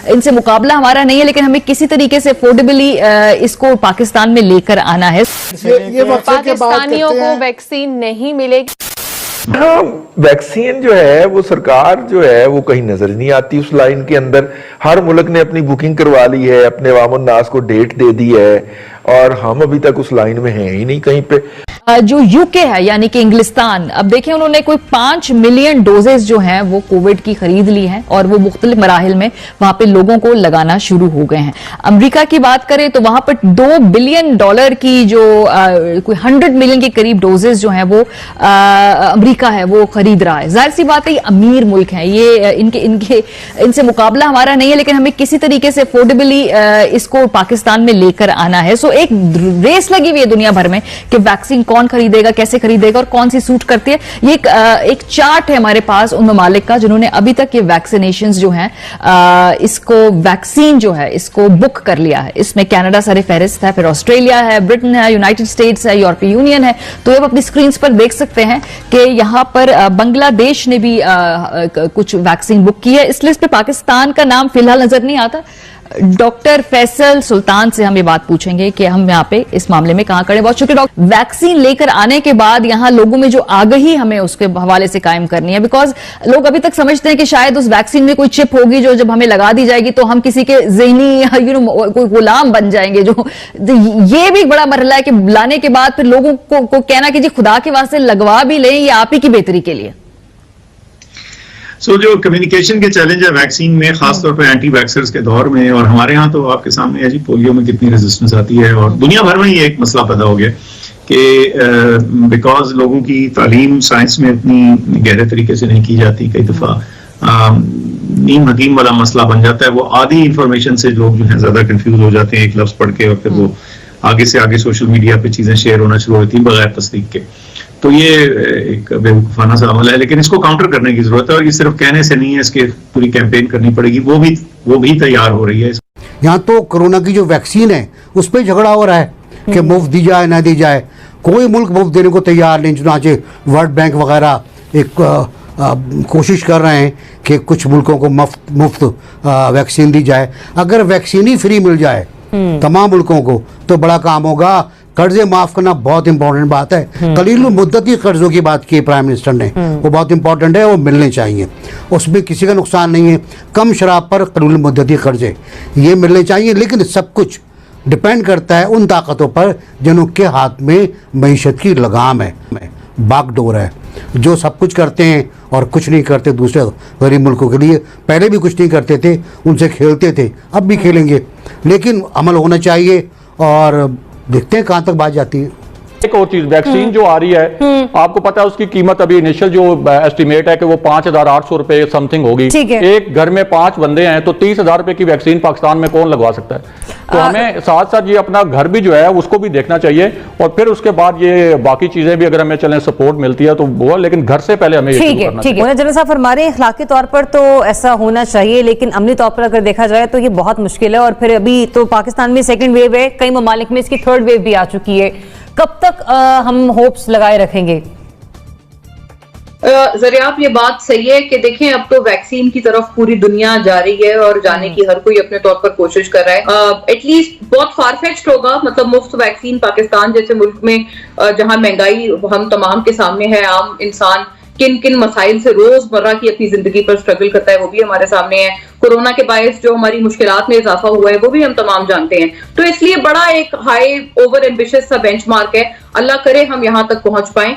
इनसे मुकाबला हमारा नहीं है, लेकिन हमें किसी तरीके से अफोर्डेबली इसको पाकिस्तान में लेकर आना है। ये पाकिस्तानियों को वैक्सीन नहीं मिलेगी। हाँ, वैक्सीन जो है वो सरकार जो है वो कहीं नजर नहीं आती उस लाइन के अंदर। हर मुल्क ने अपनी बुकिंग करवा ली है, अपने अवामुन नास को डेट दे दी है, और हम अभी तक उस लाइन में हैं ही नहीं कहीं पे। जो यूके है यानी कि इंग्लिस्तान, अब देखें उन्होंने कोई 5 मिलियन डोजेस जो हैं वो कोविड की खरीद ली हैं और वो मुख्तलिफ मराहिल में वहां पे लोगों को लगाना शुरू हो गए हैं। अमेरिका की बात करें तो वहां पर $2 बिलियन की जो कोई 100 मिलियन के करीब डोजेस जो हैं वो अमेरिका है वो खरीद रहा है। जाहिर सी बात है ये अमीर मुल्क है, ये इनसे मुकाबला हमारा नहीं है, लेकिन हमें किसी तरीके से अफोर्डेबली इसको पाकिस्तान में लेकर आना है। सो एक रेस लगी हुई है दुनिया भर में कि वैक्सीन कौन खरीदेगा, कैसे खरीदेगा और कौन सी सूट करती है। ये एक चार्ट है हमारे पास उन ममालिक का जिन्होंने अभी तक ये वैक्सीनेशन जो है इसको वैक्सीन जो है इसको बुक कर लिया है। इसमें कनाडा सर फहरिस्त है, फिर ऑस्ट्रेलिया है, ब्रिटेन है, यूनाइटेड स्टेट्स है, यूरोपीय यूनियन है। तो आप अपनी स्क्रीन पर देख सकते हैं कि यहां पर बांग्लादेश ने भी कुछ वैक्सीन बुक की है। इस लिस्ट पे पाकिस्तान का नाम फिलहाल नजर नहीं आता। डॉक्टर फैसल सुल्तान से हम ये बात पूछेंगे कि हम यहाँ पे इस मामले में कहां खड़े। बहुत शुक्रिया डॉक्टर। वैक्सीन लेकर आने के बाद यहाँ लोगों में जो आगाही हमें उसके हवाले से कायम करनी है, बिकॉज लोग अभी तक समझते हैं कि शायद उस वैक्सीन में कोई चिप होगी जो जब हमें लगा दी जाएगी तो हम किसी के ज़हनी कोई गुलाम बन जाएंगे। जो ये भी एक बड़ा मरहला है कि लाने के बाद फिर लोगों को कहना कि जी खुदा के वास्ते लगवा भी लें, ये आप ही की बेहतरी के लिए। जो कम्युनिकेशन के चैलेंज है वैक्सीन में, खासतौर पर एंटी वैक्सर्स के दौर में, और हमारे यहाँ तो आपके सामने है जी पोलियो में कितनी रेजिस्टेंस आती है, और दुनिया भर में ये एक मसला पैदा हो गया कि बिकॉज लोगों की तालीम साइंस में इतनी गहरे तरीके से नहीं की जाती, कई दफा नीम हकीम वाला मसला बन जाता है। वो आधी इंफॉर्मेशन से लोग जो है ज्यादा कंफ्यूज हो जाते हैं एक लफ्ज पढ़ के, और फिर वो आगे से आगे सोशल मीडिया पे चीजें शेयर होना शुरू होती हैं बगैर तस्दीक के। तो ये एक बेवकूफाना सा अमल है, लेकिन इसको काउंटर करने की जरूरत है, और ये सिर्फ कहने से नहीं है, इसके पूरी कैंपेन करनी पड़ेगी। वो भी तैयार हो रही है। यहाँ तो कोरोना की जो वैक्सीन है उस पर झगड़ा हो रहा है कि मुफ्त दी जाए ना दी जाए। कोई मुल्क मुफ्त देने को तैयार नहीं, चुनाचे वर्ल्ड बैंक वगैरह एक कोशिश कर रहे हैं कि कुछ मुल्कों को मुफ्त वैक्सीन दी जाए। अगर वैक्सीन ही फ्री मिल जाए तमाम मुल्कों को तो बड़ा काम होगा। कर्जे माफ करना बहुत इंपॉर्टेंट बात है। कलील मुद्दती कर्जों की बात की प्राइम मिनिस्टर ने, वो बहुत इंपॉर्टेंट है, वो मिलने चाहिए, उसमें किसी का नुकसान नहीं है। कम शराब पर कलील मुद्दती कर्जे ये मिलने चाहिए, लेकिन सब कुछ डिपेंड करता है उन ताकतों पर जिनके हाथ में मईशत की लगाम है, बागडोर है, जो सब कुछ करते हैं और कुछ नहीं करते दूसरे गरीब मुल्कों के लिए। पहले भी कुछ नहीं करते थे, उनसे खेलते थे, अब भी खेलेंगे, लेकिन अमल होना चाहिए और देखते हैं कहां तक बात जाती है। एक और चीज, वैक्सीन जो आ रही है आपको पता है उसकी कीमत अभी इनिशियल जो एस्टिमेट है कि वो 5,800 रुपए समथिंग होगी। एक घर में 5 बंदे हैं तो 30,000 रुपए की वैक्सीन पाकिस्तान में कौन लगवा सकता है? तो हमें साथ साथ ये अपना घर भी जो है उसको भी देखना चाहिए, और फिर उसके बाद ये बाकी चीजें भी अगर हमें चलें सपोर्ट मिलती है तो वो, लेकिन घर से पहले हमें ठीक है। जनरल साहब फरमा रहे हैं अखलाकी तौर पर तो ऐसा होना चाहिए, लेकिन अमली तौर पर अगर देखा जाए तो ये बहुत मुश्किल है। और फिर अभी तो पाकिस्तान में सेकेंड वेव है, कई ममालिक में इसकी थर्ड वेव भी आ चुकी है। कब तक हम होप्स लगाए रखेंगे? ज़रियाब ये बात सही है कि देखें अब तो वैक्सीन की तरफ पूरी दुनिया जा रही है और जाने की हर कोई अपने तौर पर कोशिश कर रहा है। एटलीस्ट बहुत फारफेच्ड होगा, मतलब मुफ्त वैक्सीन पाकिस्तान जैसे मुल्क में जहां महंगाई हम तमाम के सामने है, आम इंसान किन किन मसाइल से रोजमर्रा की अपनी जिंदगी पर स्ट्रगल करता है वो भी हमारे सामने है। कोरोना के बायस जो हमारी मुश्किलात में इजाफा हुआ है वो भी हम तमाम जानते हैं। तो इसलिए बड़ा एक हाई ओवर एम्बिशियस सा बेंचमार्क है। अल्लाह करे हम यहां तक पहुंच पाए।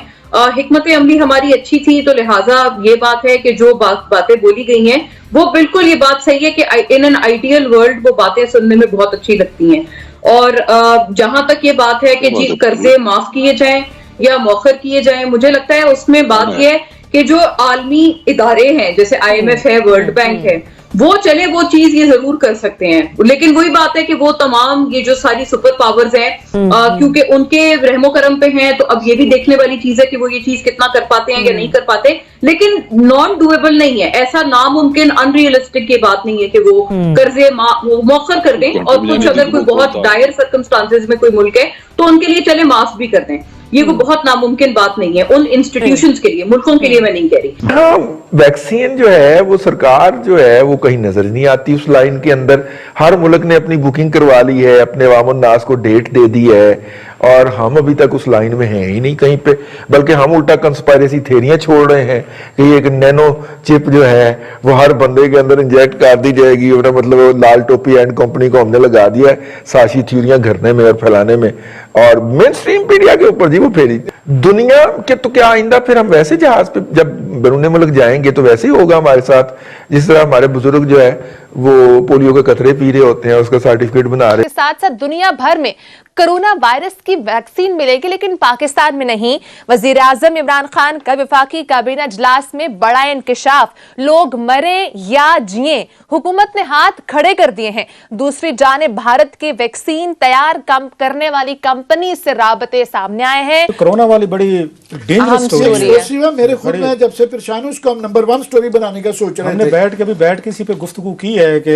हिकमत अमली हमारी अच्छी थी, तो लिहाजा ये बात है कि जो बातें बोली गई हैं वो बिल्कुल ये बात सही है कि इन एन आइडियल वर्ल्ड वो बातें सुनने में बहुत अच्छी लगती हैं। और जहां तक ये बात है कि जी कर्जे माफ किए जाएं या मौखर किए जाएं, मुझे लगता है उसमें बात यह है कि जो आलमी इदारे हैं जैसे IMF है, वर्ल्ड बैंक है, वो चले वो चीज ये जरूर कर सकते हैं। लेकिन वही बात है कि वो तमाम ये जो सारी सुपर पावर्स हैं क्योंकि उनके रहमो करम पे हैं, तो अब ये भी देखने वाली चीज है कि वो ये चीज कितना कर पाते हैं या नहीं कर पाते। लेकिन नॉन डूएबल नहीं है, ऐसा नामुमकिन अनरियलिस्टिक की बात नहीं है कि वो कर्जे मौखर कर दें। और कुछ अगर कोई बहुत डायर सर्कमस्टांसेस में कोई मुल्क है तो उनके लिए चले मास्क भी कर दें। ये कोई बहुत नामुमकिन बात नहीं है उन इंस्टीट्यूशंस के लिए, मुल्कों के लिए मैं नहीं कह रही। हाँ, वैक्सीन जो है वो सरकार जो है वो कहीं नजर नहीं आती उस लाइन के अंदर। हर मुल्क ने अपनी बुकिंग करवा ली है, अपने अवाम नास को डेट दे दी है, और हम अभी तक उस लाइन में हैं ही नहीं कहीं पे, बल्कि हम उल्टा कंस्पायरेसी थेरियां छोड़ रहे हैं कि एक नैनो चिप जो है वो हर बंदे के अंदर इंजेक्ट कर दी जाएगी। मतलब लाल टोपी एंड कंपनी को हमने लगा दिया है साजिश थ्योरियां घरने में और फैलाने में, और मेन स्ट्रीम मीडिया के ऊपर जी वो फेरी। दुनिया के तो क्या आइंदा फिर हम वैसे जहाज पे जब बैरून मुल्क जाएंगे तो वैसे ही होगा हमारे साथ, जिस तरह हमारे बुजुर्ग जो है वो पोलियो के कतरे पी रहे होते हैं, उसका सर्टिफिकेट बना रहे। साथ साथ दुनिया भर में कोरोना वायरस की वैक्सीन मिलेगी, लेकिन पाकिस्तान में नहीं। वजीर आजम इमरान खान का वफाकी काबीना इजलास में बड़ा इंकिशाफ, लोग मरे या जिए हुकूमत ने हाथ खड़े कर दिए हैं। दूसरी जानिब भारत के वैक्सीन तैयार करने वाली कंपनी से राबते सामने आए हैं। तो कोरोना वाली बड़ी डेंजरस स्टोरी है। मेरे खुद में जब से परेशान हूं उसको हम नंबर 1 स्टोरी बनाने का सोच रहे थे। हमने बैठ के इसी पे गुफ्तगू की है कि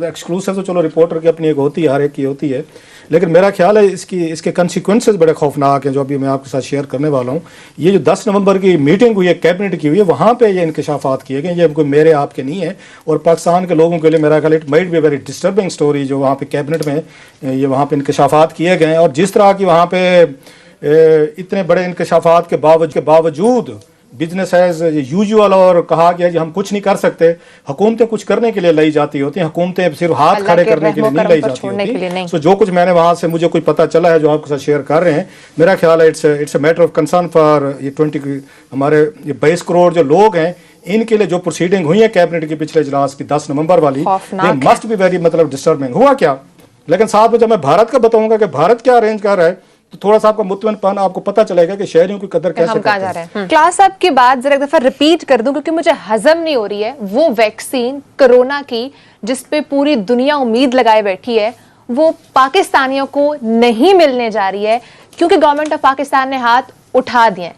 एक्सक्लूसिव तो चलो रिपोर्टर की अपनी एक होती है, हर एक की होती है, लेकिन मेरा ख्याल है इसके कंसिक्वेंसेस बड़े खौफनाक हैं जो अभी मैं आपके साथ शेयर करने वाला हूँ। ये जो 10 नवंबर की मीटिंग हुई है कैबिनेट की हुई है, वहाँ पे ये इंकशाफात किए गए, ये कोई मेरे आपके नहीं है, और पाकिस्तान के लोगों के लिए मेरा ख्याल it might be very disturbing story जो वहाँ पे कैबिनेट में ये वहाँ पे इंकशाफात किए गए हैं। और जिस तरह की वहाँ पे इतने बड़े इंकशाफात के बावजूद बिजनेस एज यूजुअल और कहा गया कि हम कुछ नहीं कर सकते। हुकूमतें कुछ करने के लिए लाई जाती होती हैं, हुकूमतें सिर्फ हाथ खड़े करने के लिए नहीं लाई जाती होती। सो जो कुछ मैंने वहां से मुझे कोई पता चला है जो आपके साथ शेयर कर रहे हैं, मेरा ख्याल है it's a matter of concern for ये 20 हमारे ये 22 करोड़ जो लोग हैं, इनके लिए जो प्रोसीडिंग हुई है कैबिनेट की पिछले इजलास की 10 नवंबर वाली, they must be very disturbing. हुआ क्या, लेकिन साथ में जब मैं भारत का बताऊंगा कि भारत क्या अरेंज कर रहा है तो थोड़ा सा आपको मुतमईनपन आपको पता चलेगा कि शहरियों की कदर कैसे करते हैं। क्लास साहब की बात जरा एक दफा रिपीट कर दूं क्योंकि मुझे हजम नहीं हो रही है। वो वैक्सीन कोरोना की जिस पे पूरी दुनिया उम्मीद लगाए बैठी है, वो पाकिस्तानियों को नहीं मिलने जा रही है क्योंकि गवर्नमेंट ऑफ पाकिस्तान ने हाथ उठा दिए।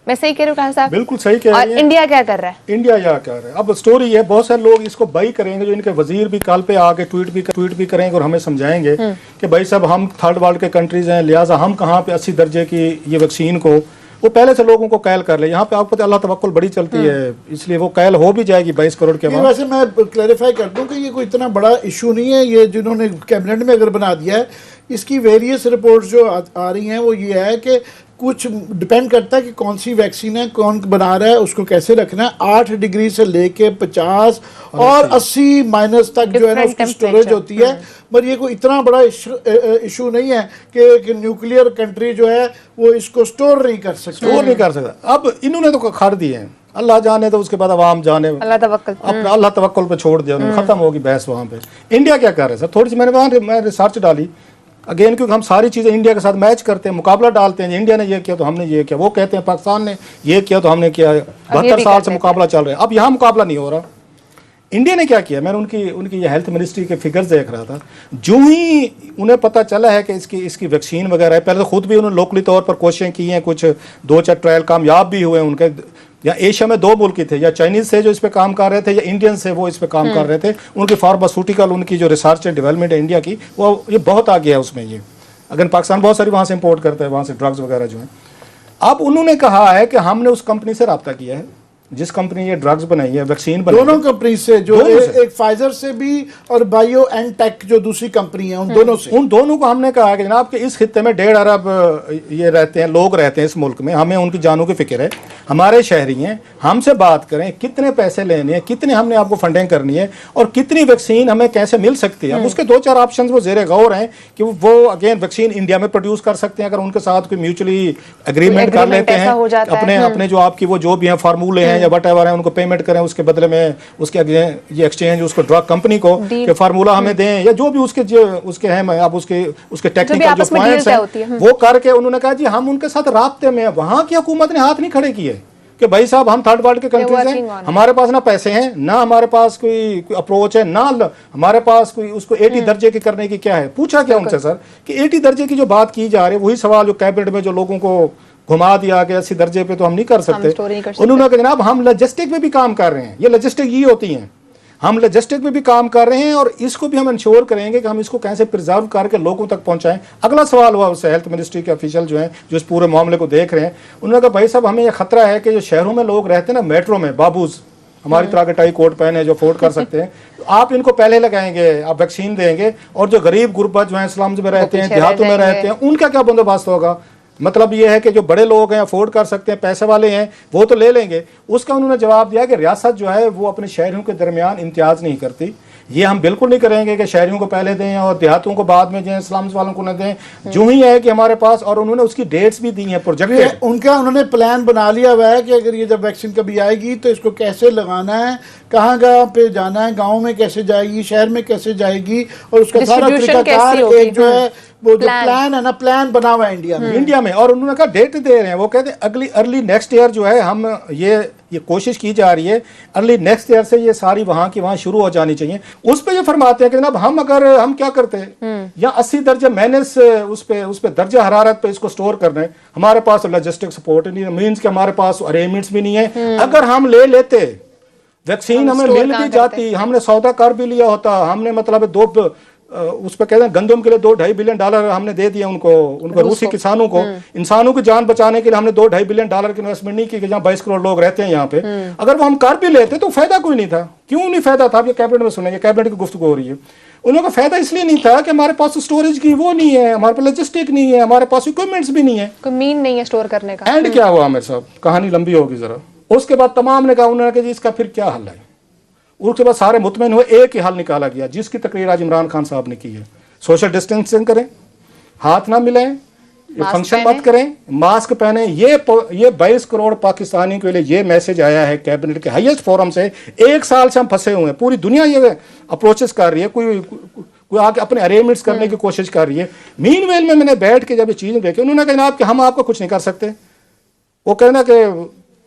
मैं सही कह रही हूँ क्लास साहब? बिल्कुल सही कह रही हैं। इंडिया क्या कर रहा है? इंडिया क्या कर रहा है? अब स्टोरी है, बहुत सारे लोग इसको बाई करेंगे, जो इनके वजीर भी कल पे आके ट्वीट भी करेंगे और हमें समझाएंगे कि भाई साहब हम थर्ड वर्ल्ड के कंट्रीज हैं, लिहाजा हम कहाँ पे 80 दर्जे की ये वैक्सीन को वो पहले से लोगों को कैल कर ले। यहाँ पे आपको अल्लाह तवक्कुल बड़ी चलती है, इसलिए वो कैल हो भी जाएगी 22 करोड़ के बाद। वैसे मैं क्लैरिफाई कर दूं कि ये कोई इतना बड़ा इशू नहीं है। ये जिन्होंने कैबिनेट में अगर बना दिया है, इसकी वेरियस रिपोर्ट्स जो आ रही हैं वो ये है कि कुछ डिपेंड करता है कि कौन सी वैक्सीन है, कौन बना रहा है, उसको कैसे रखना है। 8 डिग्री से लेके 50 और 80 माइनस तक जो है ना उसकी स्टोरेज होती है। पर ये कोई इतना बड़ा इशू नहीं है कि न्यूक्लियर कंट्री जो है वो इसको स्टोर नहीं कर सकता। अब इन्होंने तो खड़ दिए हैं, अल्लाह जाने तो उसके बाद अवाम जाने, अल्लाह तवक्कुल पे छोड़ दिया, खत्म होगी बहस वहाँ पे। इंडिया क्या कर रहे हैं सर? थोड़ी सी मैंने रिसर्च डाली अगेन, क्योंकि हम सारी चीज़ें इंडिया के साथ मैच करते हैं, मुकाबला डालते हैं। इंडिया ने ये किया तो हमने ये किया, वो कहते हैं पाकिस्तान ने ये किया तो हमने किया। 72 साल से मुकाबला चल रहा है, अब यहाँ मुकाबला नहीं हो रहा। इंडिया ने क्या किया, मैंने उनकी ये हेल्थ मिनिस्ट्री के फिगर्स देख रहा था। जो ही उन्हें पता चला है कि इसकी वैक्सीन वगैरह है, पहले तो खुद भी उन्होंने लोकली तौर पर कोशिशें की हैं, कुछ 2-4 ट्रायल कामयाब भी हुए उनके। या एशिया में 2 मुल्क थे, या चाइनीज से जो इस पे काम कर रहे थे, या इंडियन से वो इस पे काम कर रहे थे। उनकी फार्मास्यूटिकल उनकी जो रिसर्च एंड डेवलपमेंट है इंडिया की, वो ये बहुत आगे है उसमें। ये अगर पाकिस्तान बहुत सारी वहाँ से इंपोर्ट करता है, वहाँ से ड्रग्स वगैरह जो है। अब उन्होंने कहा है कि हमने उस कंपनी से रब्ता किया है जिस कंपनी ये ड्रग्स बनाई है, वैक्सीन बनाई है, दोनों कंपनी से, जो एक फाइजर से भी और बायो एंड टेक जो दूसरी कंपनी है, उन दोनों को हमने कहा कि जनाब कि इस खित्ते में 1.5 अरब ये रहते हैं, लोग रहते हैं इस मुल्क में, हमें उनकी जानों की फिक्र है, हमारे शहरी हैं, हमसे बात करें कितने पैसे लेने हैं, कितने हमने आपको फंडिंग करनी है और कितनी वैक्सीन हमें कैसे मिल सकती है। अब उसके 2-4 ऑप्शन वो जेरे गौर हैं कि वो अगेन वैक्सीन इंडिया में प्रोड्यूस कर सकते हैं अगर उनके साथ कोई म्यूचुअली एग्रीमेंट कर लेते हैं, अपने जो आपकी वो जो भी हैं फार्मूले हैं या वट एवर हैं उनको पेमेंट करें, उसके बदले में उसके ये एक्सचेंज उसको ड्रग कंपनी को कि फार्मूला हमें दें, या जो भी उसके हैं अब उसके टेक्निकल जो पॉइंट्स हैं वो करके उन्होंने कहा जी हम उनके साथ राब्ते में। वहां की हुकूमत ने हाथ नहीं खड़े किए कि भाई साहब हम थर्ड वर्ल्ड के कंट्रीज हैं, हमारे पास ना पैसे हैं, ना हमारे पास कोई अप्रोच है, ना हमारे पास कोई उसको 80 दर्जे की करने की क्या है। पूछा क्या उनसे सर कि 80 दर्जे की जो बात की जा रही है, वही सवाल जो कैबिनेट में जो लोगों को घुमा दिया कि 80 दर्जे पे तो हम नहीं कर सकते। उन्होंने कहा जनाब हम लॉजिस्टिक में भी काम कर रहे हैं, ये लॉजिस्टिक ये होती हैं, हम लॉजिस्टिक में भी काम कर रहे हैं और इसको भी हम इंश्योर करेंगे कि हम इसको कैसे प्रिजर्व करके लोगों तक पहुंचाएं। अगला सवाल हुआ उससे हेल्थ मिनिस्ट्री के ऑफिशियल जो हैं जो इस पूरे मामले को देख रहे हैं, उन्होंने कहा भाई साहब हमें यह खतरा है कि जो शहरों में लोग रहते हैं ना, मेट्रो में बाबूज हमारी तरह के टाई कोट पहने जो अफोर्ड कर सकते हैं, तो आप इनको पहले लगाएंगे, आप वैक्सीन देंगे, और जो गरीब गुरबत जो है स्लम्स में रहते हैं, देहातों में रहते हैं, उनका क्या बंदोबस्त होगा। मतलब ये है कि जो बड़े लोग हैं, अफोर्ड कर सकते हैं, पैसे वाले हैं, वो तो ले लेंगे। उसका उन्होंने जवाब दिया कि रियासत जो है वो अपने शहरियों के दरमियान इम्तियाज नहीं करती। ये हम बिल्कुल नहीं करेंगे कि शहरियों को पहले दें और देहातों को बाद में दें, स्लम्स वालों को न दें। जो ही है कि हमारे पास, और उन्होंने उसकी डेट्स भी दी हैं प्रोजेक्टेड। उन्होंने प्लान बना लिया हुआ है कि अगर ये जब वैक्सीन कभी आएगी तो इसको कैसे लगाना है, कहाँ पे जाना है, गाँव में कैसे जाएगी, शहर में कैसे जाएगी, और उसका सारा तरीकाकार एक जो है वो जो प्लान है ना, प्लान बना हुआ है इंडिया में। और उन्होंने कहा डेट दे रहे हैं, वो कहते हैं अगली अर्ली नेक्स्ट ईयर जो है हम ये कोशिश की जा रही है, अर्ली नेक्स्ट ईयर से ये सारी वहां की वहां शुरू हो जानी चाहिए। उस पे ये फरमाते हैं कि जनाब हम क्या करते हैं, या 80 दर्जे माइनस उस पे दर्जा हरारत पे इसको स्टोर करना है, हमारे पास लॉजिस्टिक सपोर्ट नहीं है, मीन्स के हमारे पास अरेंजमेंट्स भी नहीं है। अगर हम ले लेते वैक्सीन, हमें मिल भी जाती, हमने सौदा कर भी लिया होता, हमने मतलब उस पर कहते हैं गंदम के लिए $2-2.5 बिलियन हमने दे दिए उनको रूसी किसानों को। इंसानों की जान बचाने के लिए हमने $2-2.5 बिलियन की इन्वेस्टमेंट नहीं की कि जहाँ 22 करोड़ लोग रहते हैं यहाँ पे। अगर वो हम कर भी लेते तो फायदा कोई नहीं था। क्यों नहीं फायदा था, ये कैबिनेट में सुनेंगे, कैबिनेट की गुफ्तगू हो रही है। उन्होंने फायदा इसलिए नहीं था कि हमारे पास स्टोरेज की वो नहीं है, हमारे पास लॉजिस्टिक नहीं है, हमारे पास इक्विपमेंट्स भी नहीं है, कोई मीन नहीं है स्टोर करने का। एंड क्या हुआ मेरे साहब, कहानी लंबी होगी जरा। उसके बाद तमाम ने कहा, उन्होंने कहा जी इसका फिर क्या हल है। उसके बाद सारे मुतमईन हुए, एक ही हल निकाला गया जिसकी तकरीर आज इमरान खान साहब ने की है। सोशल डिस्टेंसिंग करें, हाथ ना मिलाएं, फंक्शन मत करें, मास्क पहने। ये 22 करोड़ पाकिस्तानी के लिए ये मैसेज आया है कैबिनेट के हाईएस्ट फोरम से। 1 साल से हम फंसे हुए हैं, पूरी दुनिया ये अप्रोचेस कर रही है, कोई आके अपने अरेंजमेंट्स करने की कोशिश कर रही है। मीनवेल में मैंने बैठ के जब ये चीजें देखी, उन्होंने कहा कि हम आपको कुछ नहीं कर सकते। वो कहना कि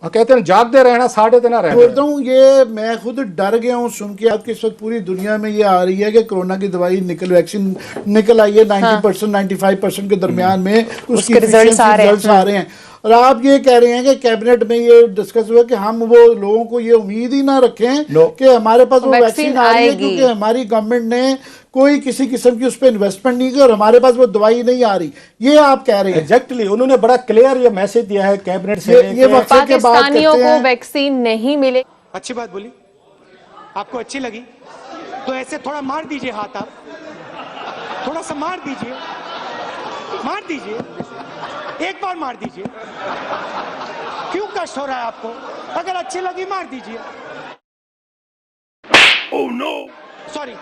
कहते हैं जागते रहना, साढ़े देना रहना। बोलता हूँ ये मैं खुद डर गया हूँ सुन के। आपके इस वक्त पूरी दुनिया में ये आ रही है कि कोरोना की दवाई वैक्सीन निकल आई है 90% 95% के दरमियान में उसके रिजल्ट्स आ रहे हैं। और आप ये कह रहे हैं कि कैबिनेट में ये डिस्कस हुआ कि हम वो लोगों को ये उम्मीद ही ना रखें कि हमारे पास वो वैक्सीन आ रही है, क्योंकि हमारी गवर्नमेंट ने कोई किसी किस्म की उस पर इन्वेस्टमेंट नहीं की और हमारे पास वो दवाई नहीं आ रही। ये आप कह रहे हैं। एग्जैक्टली उन्होंने बड़ा क्लियर ये मैसेज दिया है कैबिनेट से, ये पाकिस्तानियों को वैक्सीन नहीं मिले। अच्छी बात बोली, आपको अच्छी लगी तो ऐसे थोड़ा मार दीजिए हाथ, आप थोड़ा सा मार दीजिए, एक बार मार दीजिए। क्यों कष्ट हो रहा है आपको? अगर अच्छी लगी मार दीजिए। Oh no, sorry.